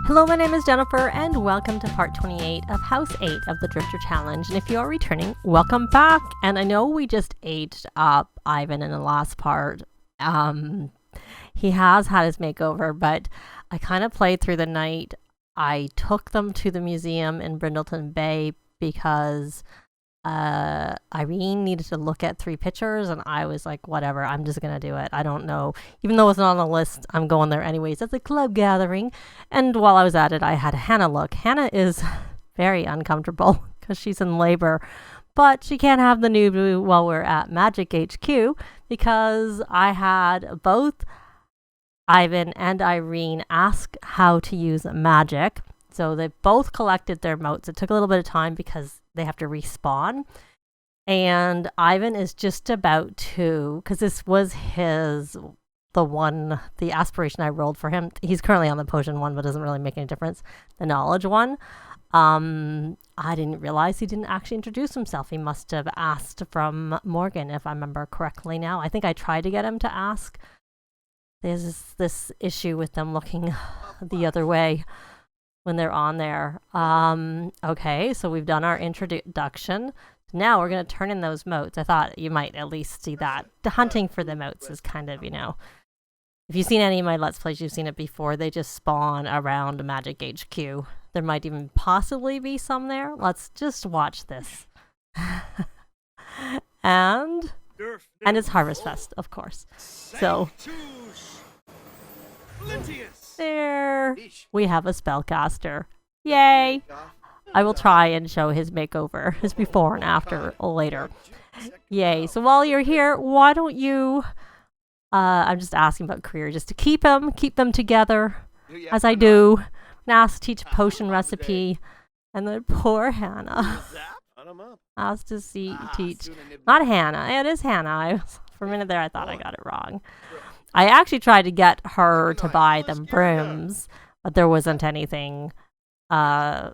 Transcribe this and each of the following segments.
Hello, my name is Jennifer, and welcome to part 28 of House 8 of the Drifter Challenge. And if you are returning, welcome back. And I know we just aged up Ivan in the last part. He has had his makeover, but I kind of played through the night. I took them to the museum in Brindleton Bay because Irene needed to look at 3 pictures, and I was like, whatever, I'm just gonna do it. I don't know, even though it's not on the list, I'm going there anyways. It's a club gathering. And while I was at it, I had Hannah look. Hannah is very uncomfortable because she's in labor, but she can't have the Nooboo while we're at Magic HQ because I had both Ivan and Irene ask how to use magic. So they both collected their motes. It took a little bit of time because they have to respawn. And Ivan is just about to, because this was the aspiration I rolled for him. He's currently on the potion one, but doesn't really make any difference. The knowledge one. I didn't realize he didn't actually introduce himself. He must have asked from Morgan, if I remember correctly now. I think I tried to get him to ask. There's this issue with them looking the other way when they're on there. Okay, so we've done our introduction. Now we're going to turn in those motes. I thought you might at least see that. The hunting for the motes is kind of, if you've seen any of my Let's Plays, you've seen it before. They just spawn around Magic HQ. There might even possibly be some there. Let's just watch this. And it's Harvest Fest, of course. So there we have a spellcaster. Yay! I will try and show his makeover, his before and after later. Yay. So while you're here, why don't you, I'm just asking about career, just to keep them together, as I do. And ask to teach a potion recipe. And then poor Hannah. Asked to teach. Not Hannah. It is Hannah. For a minute there, I thought I got it wrong. I actually tried to get her to buy them brooms, but there wasn't anything, they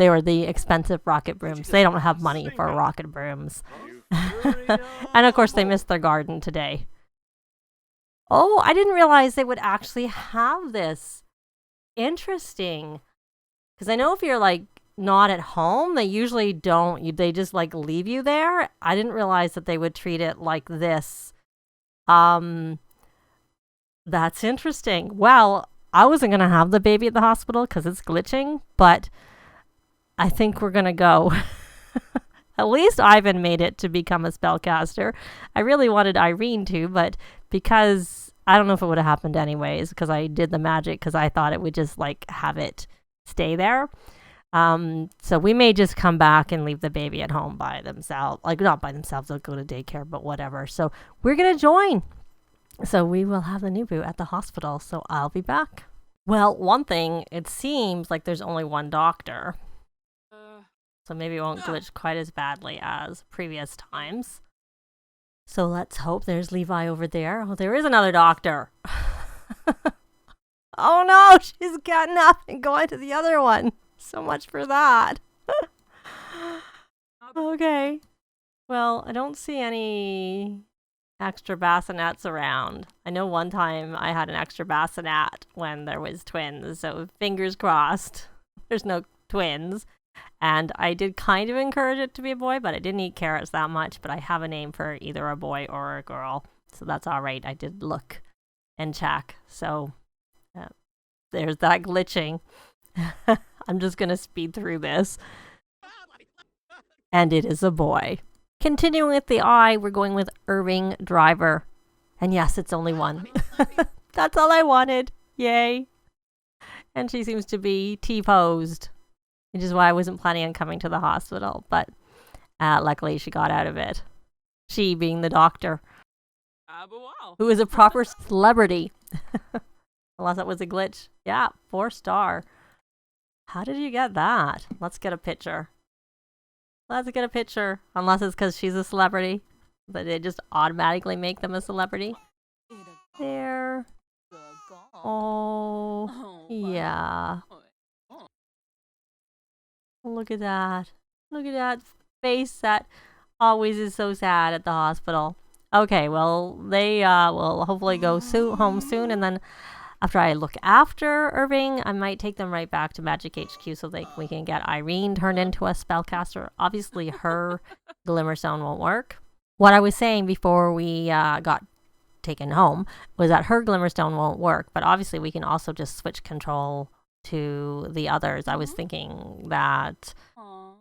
were the expensive rocket brooms. They don't have money for rocket brooms. And of course, they missed their garden today. Oh, I didn't realize they would actually have this. Interesting. Because I know if you're not at home, they usually don't. They just leave you there. I didn't realize that they would treat it like this. That's interesting. Well, I wasn't going to have the baby at the hospital because it's glitching, but I think we're going to go. At least Ivan made it to become a spellcaster. I really wanted Irene to, but because I don't know if it would have happened anyways, because I did the magic because I thought it would just have it stay there. So we may just come back and leave the baby at home by themselves. Not by themselves, they'll go to daycare, but whatever. So we're going to join. So we will have the Nooboo at the hospital, so I'll be back. Well, one thing, it seems like there's only one doctor. So maybe it won't glitch quite as badly as previous times. So let's hope there's Levi over there. Oh, there is another doctor. Oh no, she's getting up and going to the other one. So much for that. Okay. Well, I don't see any extra bassinets around. I know one time I had an extra bassinet when there was twins, so fingers crossed there's no twins. And I did kind of encourage it to be a boy, but I didn't eat carrots that much, but I have a name for either a boy or a girl, so that's all right. I did look and check, so there's that glitching. I'm just gonna speed through this. And it is a boy. Continuing with the eye, we're going with Irving Driver. And yes, it's only one. That's all I wanted. Yay. And she seems to be T-posed, which is why I wasn't planning on coming to the hospital. But luckily she got out of it. She being the doctor. Who is a proper celebrity. Unless that was a glitch. Yeah, 4-star. How did you get that? Let's get a picture. Let's get a picture. Unless it's because she's a celebrity. But they just automatically make them a celebrity. There. Oh, yeah. Look at that. Look at that face that always is so sad at the hospital. Okay, well, they will hopefully go home soon. And then after I look after Irving, I might take them right back to Magic HQ so we can get Irene turned into a spellcaster. Obviously, her Glimmerstone won't work. What I was saying before we got taken home was that her Glimmerstone won't work, but obviously we can also just switch control to the others. I was thinking that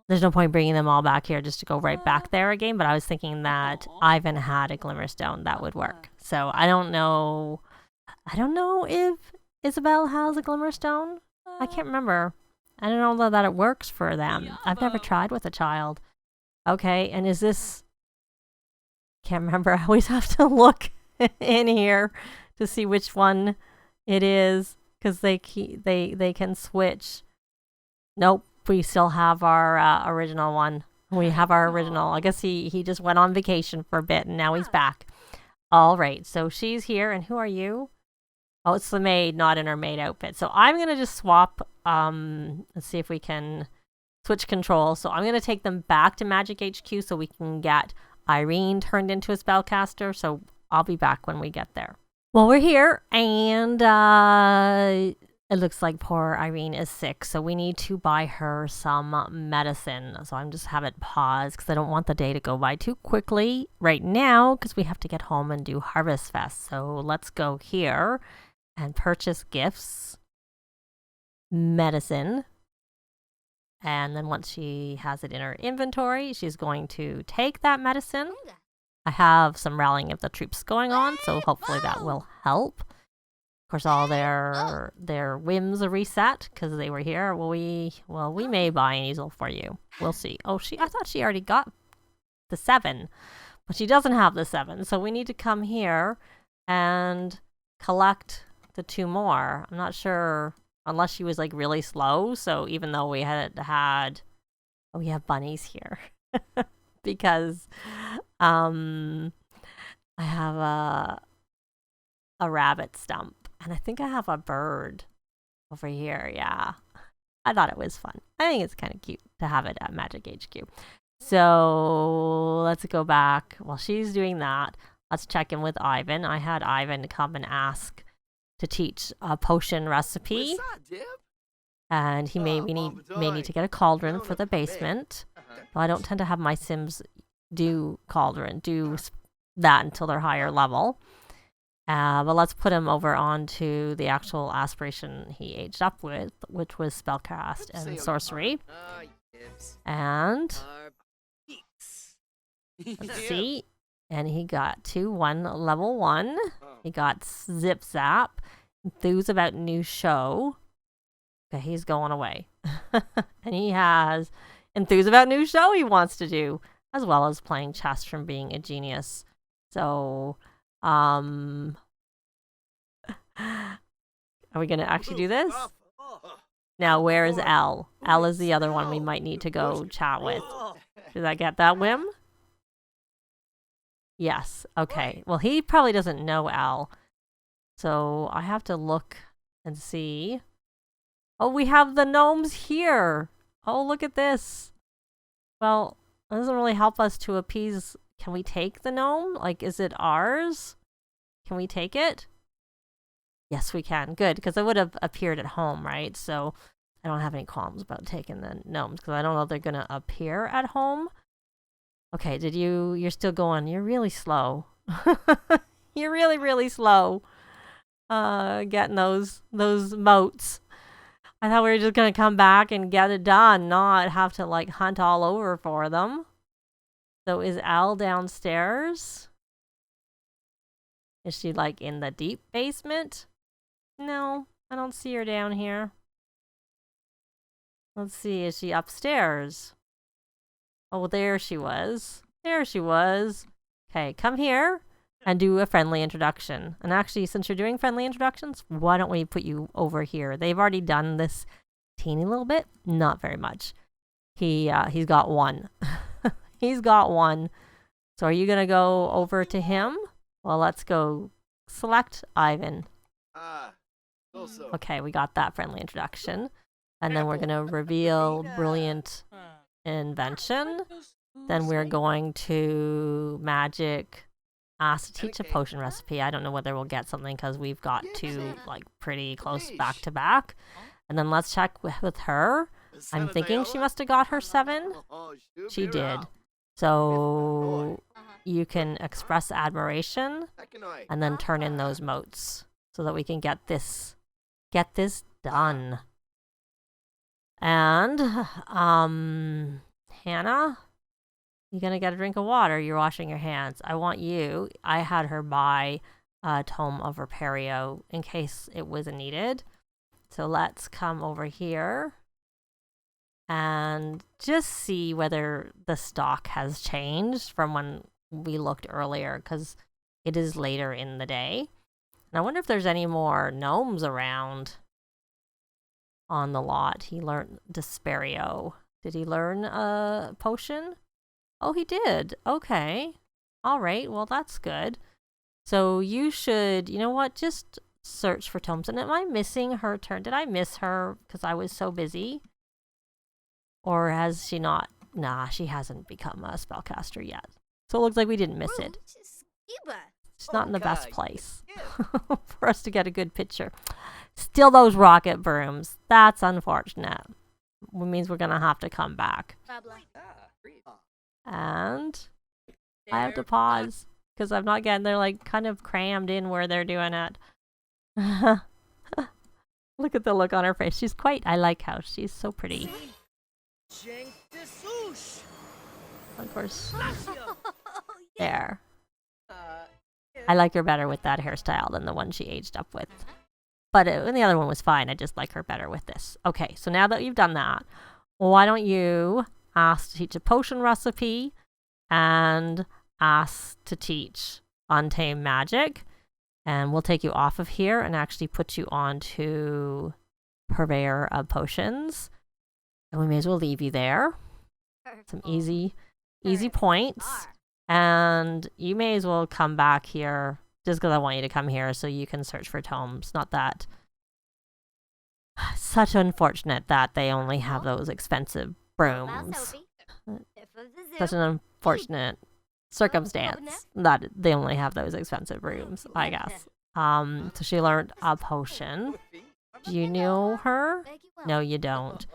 there's no point bringing them all back here just to go right back there again, but I was thinking that Ivan had a Glimmerstone that would work. So I don't know if Isabel has a Glimmerstone. I can't remember. I don't know that it works for them. I've never tried with a child. Okay, and is this... Can't remember. I always have to look in here to see which one it is, because they can switch. Nope, we still have our original one. We have our original. I guess he just went on vacation for a bit and now he's back. All right, so she's here, and who are you? Oh, it's the maid, not in her maid outfit. So I'm gonna just swap. Let's see if we can switch control. So I'm gonna take them back to Magic HQ so we can get Irene turned into a spellcaster, so I'll be back when we get there. Well, we're here, and it looks like poor Irene is sick, so we need to buy her some medicine. So I'm just have it paused because I don't want the day to go by too quickly right now because we have to get home and do Harvest Fest. So let's go here and purchase gifts, medicine. And then once she has it in her inventory, she's going to take that medicine. I have some rallying of the troops going on, so hopefully that will help. Of course, all their whims are reset because they were here. We may buy an easel for you. We'll see. Oh, I thought she already got the 7, but she doesn't have the 7. So we need to come here and collect the 2 more. I'm not sure. Unless she was like really slow. So even though we had we have bunnies here because I have a rabbit stump and I think I have a bird over here. Yeah, I thought it was fun. I think it's kind of cute to have it at Magic HQ. So let's go back. While she's doing that, let's check in with Ivan. I had Ivan come and ask to teach a potion recipe, and he may need to get a cauldron for the basement. Well, I don't tend to have my Sims do that until they're higher level. But let's put him over onto the actual aspiration he aged up with, which was spellcast and sorcery. And let's see. And he got 2-1 level 1. He got Zip Zap, enthused about new show. Okay, he's going away. And he has enthused about new show he wants to do, as well as playing chess from being a genius. So, are we going to actually do this? Now, where is L? L is the other one we might need to go chat with. Did I get that whim? Yes. Okay. Well, he probably doesn't know Al. So I have to look and see. Oh, we have the gnomes here. Oh, look at this. Well, that doesn't really help us to appease. Can we take the gnome? Like, is it ours? Can we take it? Yes, we can. Good, because it would have appeared at home, right? So I don't have any qualms about taking the gnomes because I don't know if they're going to appear at home. Okay, you're still going. You're really slow. You're really, really slow. Getting those motes. I thought we were just going to come back and get it done, not have to like hunt all over for them. So is Al downstairs? Is she like in the deep basement? No, I don't see her down here. Let's see, is she upstairs? Oh, there she was. There she was. Okay, come here and do a friendly introduction. And actually, since you're doing friendly introductions, why don't we put you over here? They've already done this teeny little bit. Not very much. He's got 1. He's got 1. So are you going to go over to him? Well, let's go select Ivan. Okay, we got that friendly introduction. And then we're going to reveal Brilliant Invention. Then we're going to Magic asked to teach a potion recipe. I don't know whether we'll get something because we've got two like pretty close back to back. And then let's check with her. I'm thinking she must have got her 7. She did. So you can express admiration and then turn in those motes so that we can get this done. And Hannah, you're gonna get a drink of water. You're washing your hands. I had her buy a tome of Repario in case it was needed. So let's come over here and just see whether the stock has changed from when we looked earlier, because it is later in the day. And I wonder if there's any more gnomes around on the lot. He learned Desperio. Did he learn a potion? Oh, he did. Okay. All right. Well, that's good. So you should, you know what, just search for tomes. And am I missing her turn? Did I miss her because I was so busy? Or has she not? Nah, she hasn't become a spellcaster yet. So it looks like we didn't miss it. She's not in the best place for us to get a good picture. Still those rocket brooms. That's unfortunate. It means we're going to have to come back. And I have to pause because I'm not getting, they're like kind of crammed in where they're doing it. Look at the look on her face. I like how she's so pretty. Of course. There. I like her better with that hairstyle than the one she aged up with. But the other one was fine. I just like her better with this. Okay, so now that you've done that, why don't you ask to teach a potion recipe and ask to teach Untamed Magic. And we'll take you off of here and actually put you on to Purveyor of Potions. And we may as well leave you there. Some easy points. And you may as well come back here just because I want you to come here so you can search for tomes. Not that. Such unfortunate that they only have those expensive brooms. Such an unfortunate circumstance that they only have those expensive brooms, I guess. So she learned a potion. Do you know her? No, you don't.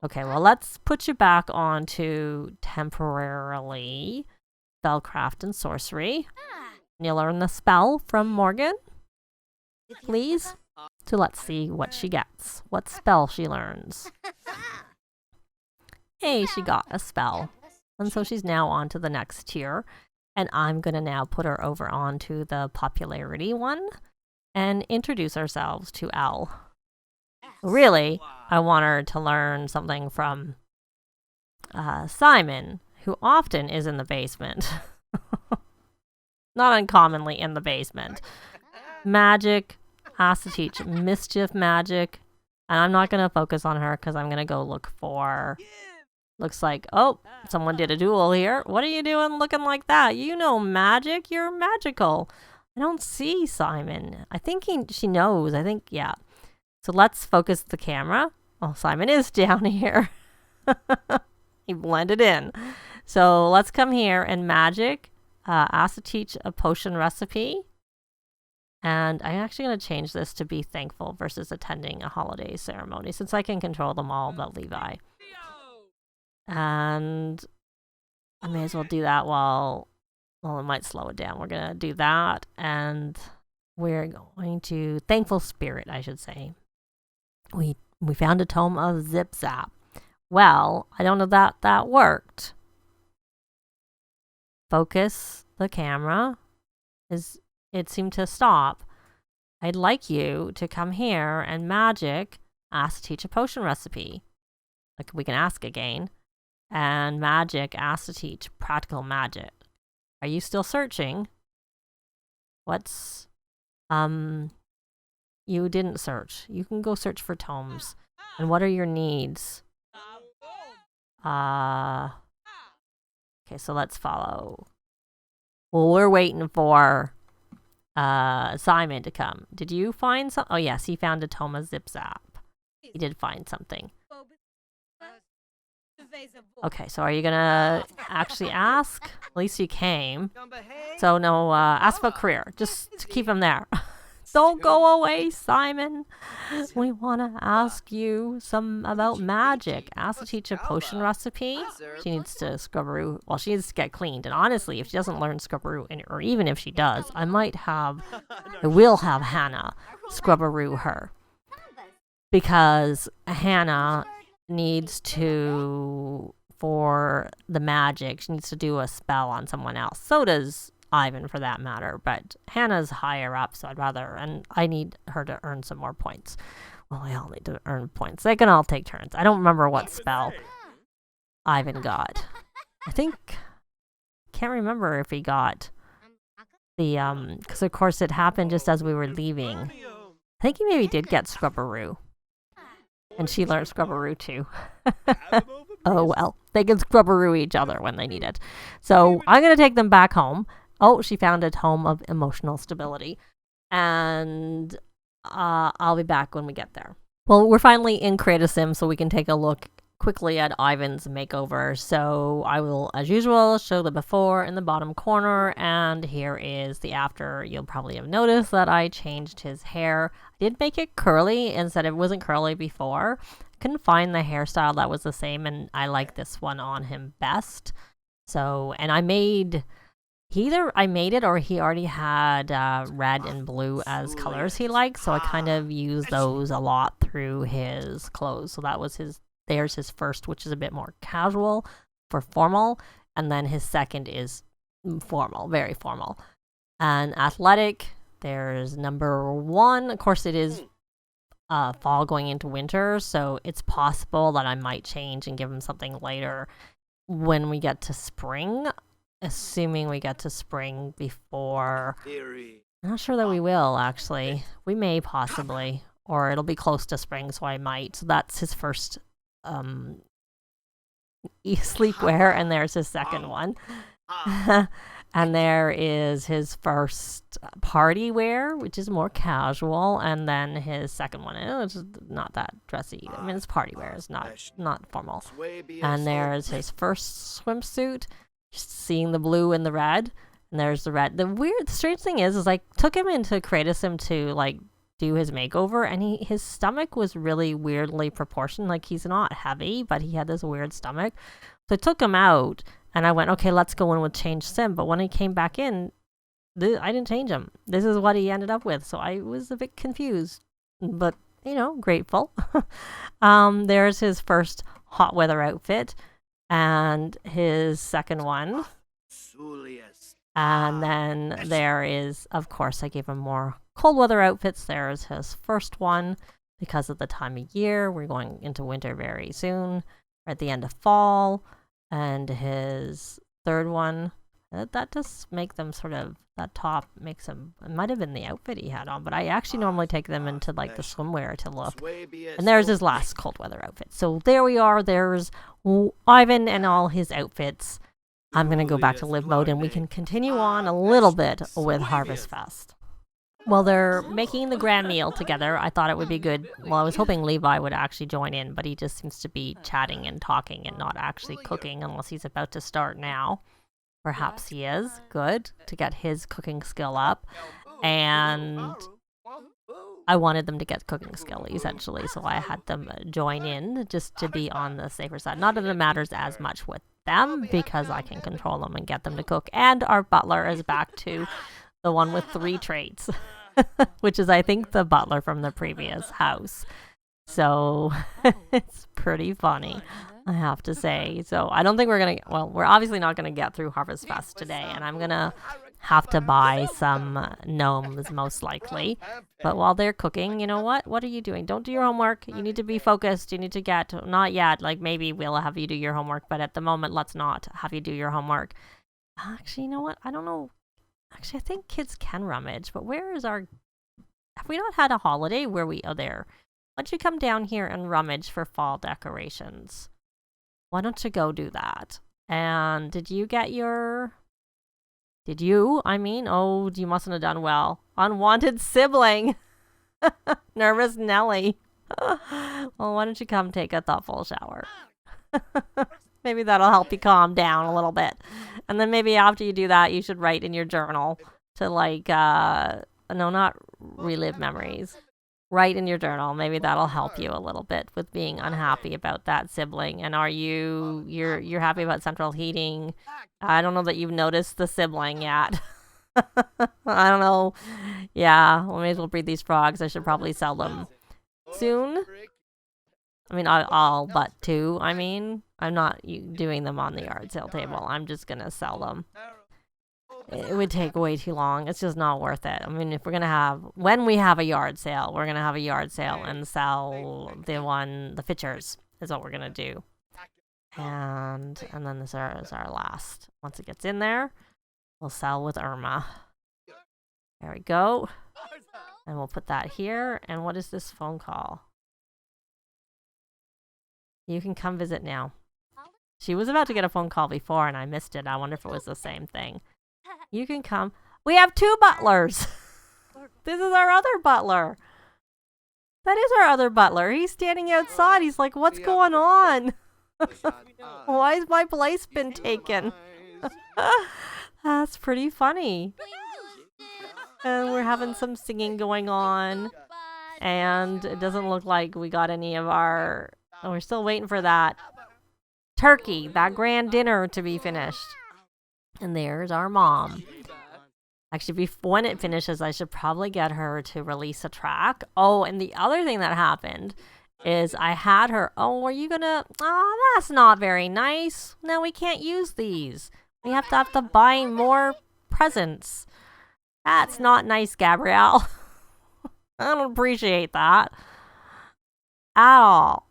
Okay, well, let's put you back onto temporarily spellcraft and sorcery. And you'll learn the spell from Morgan, please. So let's see what she gets. What spell she learns. Hey, she got a spell. And so she's now on to the next tier. And I'm going to now put her over onto the popularity one and introduce ourselves to Elle. Really, I want her to learn something from Simon, who often is in the basement. Not uncommonly in the basement. Magic, has to teach mischief magic. And I'm not going to focus on her because I'm going to go look for... Looks like, oh, someone did a duel here. What are you doing looking like that? You know magic. You're magical. I don't see Simon. I think she knows. I think, yeah. So let's focus the camera. Oh, Simon is down here. He blended in. So let's come here and magic. Ask to teach a potion recipe. And I'm actually going to change this to be thankful versus attending a holiday ceremony since I can control them all but Levi. And I may as well do that well, it might slow it down. We're going to do that. And we're going to thankful spirit, I should say. We found a tome of Zip Zap. Well, I don't know that worked. Focus the camera. It seemed to stop. I'd like you to come here and magic ask to teach a potion recipe. Like we can ask again. And magic ask to teach practical magic. Are you still searching? What's you didn't search. You can go search for tomes. And what are your needs? Okay, so let's follow. Well, we're waiting for Simon to come. Did you find some? Oh yes, he found a tome of Zip Zap. He did find something. Okay, so are you gonna actually ask? At least you came. So no, ask about career. Just to keep him there. Don't go away, Simon. We want to ask you some about magic. Ask to teach a potion recipe. She needs to scrubberoo. Well, she needs to get cleaned. And honestly, if she doesn't learn scrubberoo, or even if she does, I will have Hannah scrubberoo her. Because Hannah needs to, for the magic, she needs to do a spell on someone else. So does Ivan, for that matter, but Hannah's higher up, so I'd rather, and I need her to earn some more points. Well, we all need to earn points. They can all take turns. I don't remember what spell Ivan got. Can't remember if he got the, because of course it happened just as we were leaving. I think he maybe did get Scrubberoo. And she learned Scrubberoo too. Oh well, they can Scrubberoo each other when they need it. So I'm going to take them back home. Oh, she found a home of emotional stability. And I'll be back when we get there. Well, we're finally in Create a Sim, so we can take a look quickly at Ivan's makeover. So I will, as usual, show the before in the bottom corner. And here is the after. You'll probably have noticed that I changed his hair. I did make it curly instead. It wasn't curly before. I couldn't find the hairstyle that was the same, and I like this one on him best. So, and I made... Either I made it or he already had red and blue as colors he liked, so I kind of used those a lot through his clothes. So that was there's his first, which is a bit more casual for formal, and then his second is formal, very formal. And athletic, there's number 1. Of course, it is fall going into winter, so it's possible that I might change and give him something later when we get to spring. Assuming we get to spring before... I'm not sure that we will, actually. We may possibly. Or it'll be close to spring, so I might. So that's his first sleepwear, and there's his second one. And there is his first party wear, which is more casual, and then his second one. It's not that dressy. I mean, it's party wear. It's not formal. And there's his first swimsuit. Seeing the blue and the red, and there's the red. The strange thing is I took him into Create a Sim to like do his makeover, and his stomach was really weirdly proportioned. Like, he's not heavy, but he had this weird stomach. So I took him out, and I went, okay, let's go in with change sim. But when he came back in, I didn't change him. This is what he ended up with. So I was a bit confused, but grateful. There's his first hot weather outfit. And his second one. And then there is, of course, I gave him more cold weather outfits. There's his first one because of the time of year. We're going into winter very soon. We're at the end of fall. And his third one, that does make them sort of, that top makes him, it might have been the outfit he had on, but I actually normally take them into like the swimwear to look. And there's his last cold weather outfit. So there we are. There's Ivan and all his outfits. I'm going to go back to live mode, and we can continue on a little bit with Harvest Fest. Well, they're making the grand meal together. I thought it would be good. Well, I was hoping Levi would actually join in, but he just seems to be chatting and talking and not actually cooking unless he's about to start now. Perhaps he is. Good, to get his cooking skill up. And I wanted them to get cooking skill, essentially, so I had them join in just to be on the safer side. Not that it matters as much with them, because I can control them and get them to cook. And our butler is back to the one with 3 traits, which is, I think, the butler from the previous house. So it's pretty funny, I have to say. So I don't think we're obviously not going to get through Harvest Fest today, and I'm going to have to buy some gnomes, most likely. But while they're cooking, you know what? What are you doing? Don't do your homework. You need to be focused. You need to not yet, like maybe we'll have you do your homework, but at the moment, let's not have you do your homework. Actually, you know what? I don't know. Actually, I think kids can rummage, but have we not had a holiday where there? Why don't you come down here and rummage for fall decorations? Why don't you go do that? And did you get your... Oh, you mustn't have done well. Unwanted sibling. Nervous Nelly. Well, why don't you come take a thoughtful shower? Maybe that'll help you calm down a little bit. And then maybe after you do that, you should write in your journal to like, no, not relive memories. Write in your journal. Maybe that'll help you a little bit with being unhappy about that sibling. And are you're happy about central heating? I don't know that you've noticed the sibling yet. I don't know. Yeah, we may as well breed these frogs. I should probably sell them soon. I mean, all but 2. I mean, I'm not doing them on the yard sale table. I'm just gonna sell them. It would take way too long. It's just not worth it. I mean, if we're gonna have, when we have a yard sale, we're gonna have a yard sale and sell the Fitchers is what we're gonna do. And then this is our last. Once it gets in there, we'll sell with Irma. There we go. And we'll put that here. And what is this phone call? You can come visit now. She was about to get a phone call before and I missed it. I wonder if it was the same thing. You can come. We have 2 butlers. This is our other butler. That is our other butler. He's standing outside. He's like, what's going on? Why has my place been taken? That's pretty funny. And we're having some singing going on. And it doesn't look like we got any of our... Oh, we're still waiting for that turkey, that grand dinner to be finished. And there's our mom. Actually, when it finishes, I should probably get her to release a track. Oh, and the other thing that happened is I had her, oh, are you gonna, oh, that's not very nice. No, we can't use these. We have to buy more presents. That's not nice, Gabrielle. I don't appreciate that at all.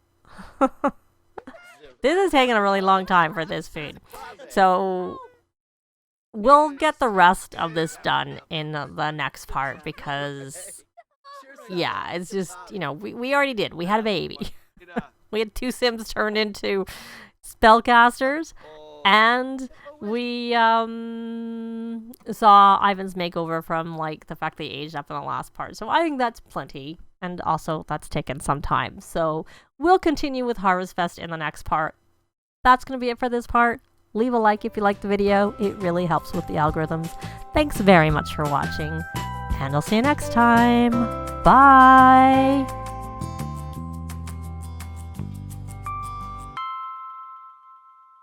This is taking a really long time for this food. So we'll get the rest of this done in the next part because, yeah, it's just, you know, we already did. We had a baby. We had 2 Sims turned into spellcasters. And we saw Ivan's makeover from, like, the fact that he aged up in the last part. So I think that's plenty. And also, that's taken some time. So we'll continue with Harvest Fest in the next part. That's going to be it for this part. Leave a like if you liked the video. It really helps with the algorithms. Thanks very much for watching. And I'll see you next time. Bye!